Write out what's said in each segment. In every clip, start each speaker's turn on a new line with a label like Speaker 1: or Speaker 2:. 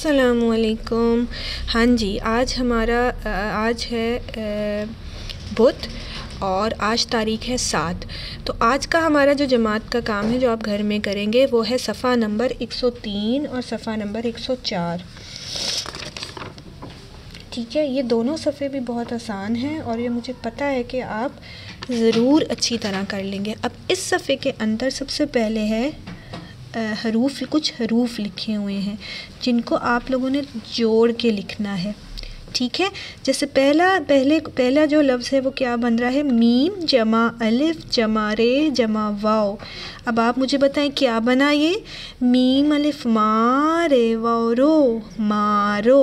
Speaker 1: अस्सलामुअलैकुम। हाँ जी, आज है बुध और आज तारीख़ है 7। तो आज का हमारा जो जमात का काम है जो आप घर में करेंगे वो है सफ़ा नंबर 103 और सफ़ा नंबर 104। ठीक है, ये दोनों सफ़े भी बहुत आसान हैं और ये मुझे पता है कि आप ज़रूर अच्छी तरह कर लेंगे। अब इस सफ़े के अंदर सबसे पहले है कुछ हरूफ लिखे हुए हैं जिनको आप लोगों ने जोड़ के लिखना है। ठीक है, जैसे पहला जो लफ्ज़ है वो क्या बन रहा है, मीम जमा अलिफ जमा रे जमा वाओ। अब आप मुझे बताएं क्या बना ये, मीम अलिफ मा रे वाओ रो मारो।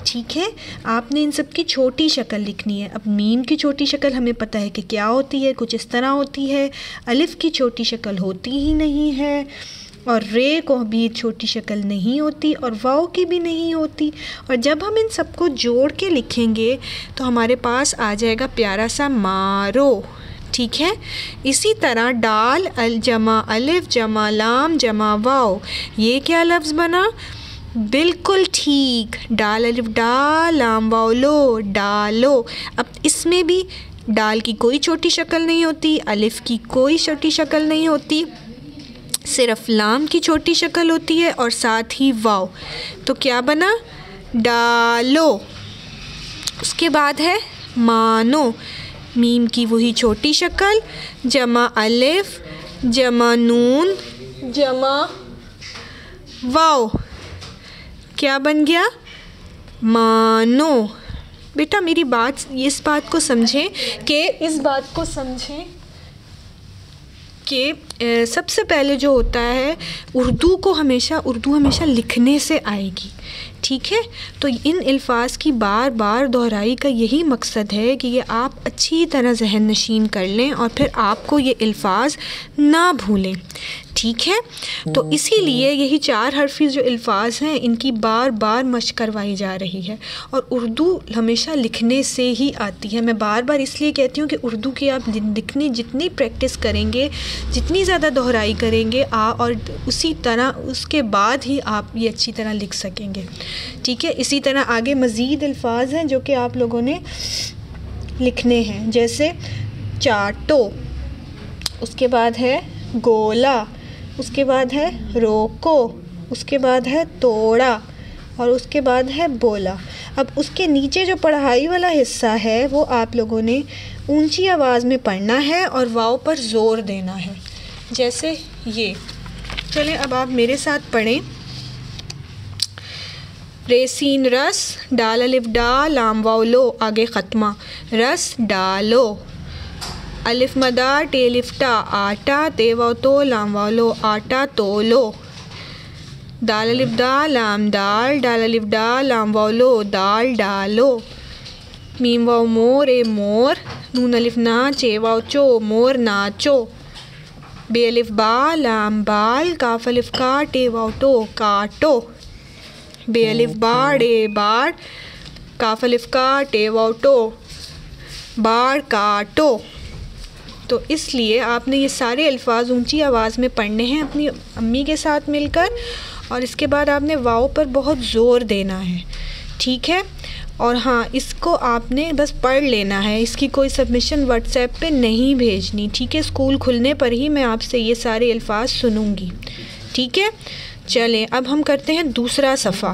Speaker 1: ठीक है, आपने इन सब की छोटी शक्ल लिखनी है। अब मीम की छोटी शक्ल हमें पता है कि क्या होती है, कुछ इस तरह होती है। अलिफ की छोटी शक्ल होती ही नहीं है और रे को भी छोटी शक्ल नहीं होती और वाओ की भी नहीं होती। और जब हम इन सबको जोड़ के लिखेंगे तो हमारे पास आ जाएगा प्यारा सा मारो। ठीक है, इसी तरह डाल अल जमा अलिफ जमा लाम जमा वाओ, ये क्या लफ्ज़ बना, बिल्कुल ठीक, डाल अलिफ डाल लाम वाओ लो डालो। अब इसमें भी डाल की कोई छोटी शक्ल नहीं होती, अलिफ की कोई छोटी शक्ल नहीं होती, सिर्फ लाम की छोटी शक्ल होती है और साथ ही वाव। तो क्या बना, डालो। उसके बाद है मानो, मीम की वही छोटी शक्ल, जमा अलिफ जमा नून जमा वाव, क्या बन गया, मानो। बेटा मेरी बात, इस बात को समझें कि सबसे पहले जो होता है उर्दू हमेशा लिखने से आएगी। ठीक है, तो इन अल्फाज की बार बार दोहराई का यही मकसद है कि ये आप अच्छी तरह जहन नशीन कर लें और फिर आपको ये अल्फाज ना भूलें। ठीक है, तो इसीलिए यही 4 हरफी जो अल्फाज हैं इनकी बार बार मशक करवाई जा रही है। और उर्दू हमेशा लिखने से ही आती है। मैं बार बार इसलिए कहती हूँ कि उर्दू की आप लिखनी जितनी प्रैक्टिस करेंगे, जितनी ज़्यादा दोहराई करेंगे और उसी तरह उसके बाद ही आप ये अच्छी तरह लिख सकेंगे। ठीक है, इसी तरह आगे मज़ीद अल्फाज हैं जो कि आप लोगों ने लिखने हैं, जैसे चाटो, उसके बाद है गोला, उसके बाद है रोको, उसके बाद है तोड़ा और उसके बाद है बोला। अब उसके नीचे जो पढ़ाई वाला हिस्सा है वो आप लोगों ने ऊंची आवाज़ में पढ़ना है और वाव पर ज़ोर देना है, जैसे ये। चलें अब आप मेरे साथ पढ़ें, रेसीन रस, डाल अलिफ डा लाम वाव लो, आगे ख़त्मा, रस डालो, अलिफ मदा टे लिफ्टा आटा ते वाव तो लाम वाव लो आटा तोलो, दाल अलिफ दा लाम दाल डाल अलिफ डा लाम वाव लो दाल डालो, मीम वाव मोर ए मोर, नून अलिफ ना चे वाव चो मोर नाचो, बे अलिफ बा लाम बाल, काफ अलिफ का टे वाव टो काटो, बे अलिफ बाड़ ए बाड़, काफ अलिफ का टे वाव टो बाड़ काटो। तो इसलिए आपने ये सारे अल्फाज ऊंची आवाज़ में पढ़ने हैं अपनी अम्मी के साथ मिलकर और इसके बाद आपने वाव पर बहुत ज़ोर देना है। ठीक है, और हाँ, इसको आपने बस पढ़ लेना है, इसकी कोई सबमिशन व्हाट्सएप पे नहीं भेजनी। ठीक है, स्कूल खुलने पर ही मैं आपसे ये सारे अल्फाज सुनूंगी। ठीक है, चलें अब हम करते हैं दूसरा सफ़ा।